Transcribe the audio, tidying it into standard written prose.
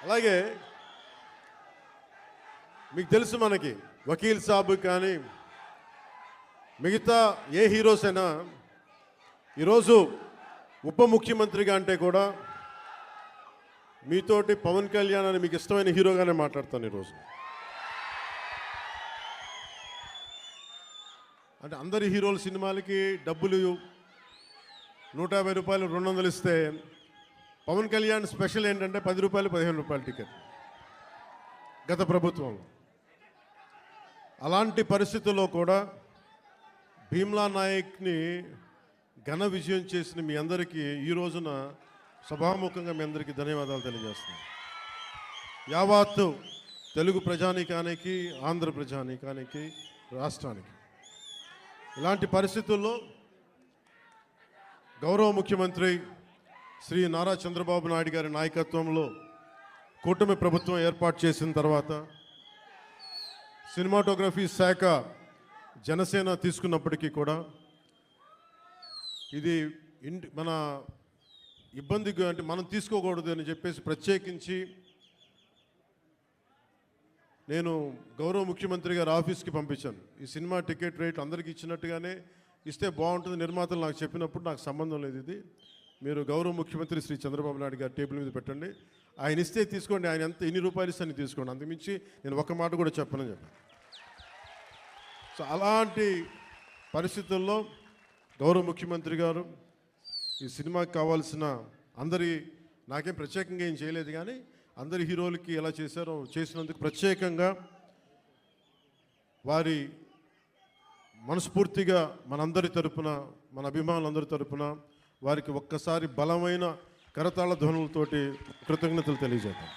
అలాగే మీకు తెలుసు, మనకి వకీల్ సాబ్ కానీ మిగతా ఏ హీరోస్ అయినా ఈరోజు ఉప ముఖ్యమంత్రిగా అంటే కూడా మీతోటి పవన్ కళ్యాణ్ అని మీకు ఇష్టమైన హీరోగానే మాట్లాడతాను ఈరోజు. అంటే అందరి హీరోల సినిమాలకి డబ్బులు 150 రూపాయలు 200 ఇస్తే పవన్ కళ్యాణ్ స్పెషల్ ఏంటంటే 10 రూపాయలు 15 రూపాయలు టికెట్ గత ప్రభుత్వం. అలాంటి పరిస్థితుల్లో కూడా భీమ్లా నాయక్ని ఘన విజయం చేసిన మీ అందరికీ ఈ రోజున సభాముఖంగా మీ అందరికీ ధన్యవాదాలు తెలియజేస్తున్నాను. యావత్తు తెలుగు ప్రజానీకానికి, ఆంధ్ర ప్రజానీకానికి, రాష్ట్రానికి ఇలాంటి పరిస్థితుల్లో గౌరవ ముఖ్యమంత్రి శ్రీ నారా చంద్రబాబు నాయుడు గారి నాయకత్వంలో కూటమి ప్రభుత్వం ఏర్పాటు చేసిన తర్వాత సినిమాటోగ్రఫీ శాఖ జనసేన తీసుకున్నప్పటికీ కూడా ఇది మన ఇబ్బందిగా అంటే మనం తీసుకోకూడదు అని చెప్పేసి ప్రత్యేకించి నేను గౌరవ ముఖ్యమంత్రి గారి ఆఫీస్కి పంపించాను. ఈ సినిమా టికెట్ రేట్ అందరికీ ఇచ్చినట్టుగానే ఇస్తే బాగుంటుంది, నిర్మాతలు నాకు చెప్పినప్పుడు నాకు సంబంధం లేదు, ఇది మీరు గౌరవ ముఖ్యమంత్రి శ్రీ చంద్రబాబు నాయుడు గారి టేబుల్ మీద పెట్టండి, ఆయన ఇస్తే తీసుకోండి, ఆయన ఎంత ఎన్ని రూపాయలు ఇస్తే అని తీసుకోండి, అంతకుమించి నేను ఒక మాట కూడా చెప్పనని చెప్పాను. సో అలాంటి పరిస్థితుల్లో గౌరవ ముఖ్యమంత్రి గారు ఈ సినిమాకి కావాల్సిన నాకేం ప్రత్యేకంగా ఏం చేయలేదు, కానీ అందరి హీరోలకి ఎలా చేశారో చేసినందుకు ప్రత్యేకంగా వారి మనస్ఫూర్తిగా మనందరి తరపున, మన అభిమానులందరి తరపున వారికి ఒక్కసారి బలమైన కరతాళ ధ్వనులతోటి కృతజ్ఞతలు తెలియజేద్దాం.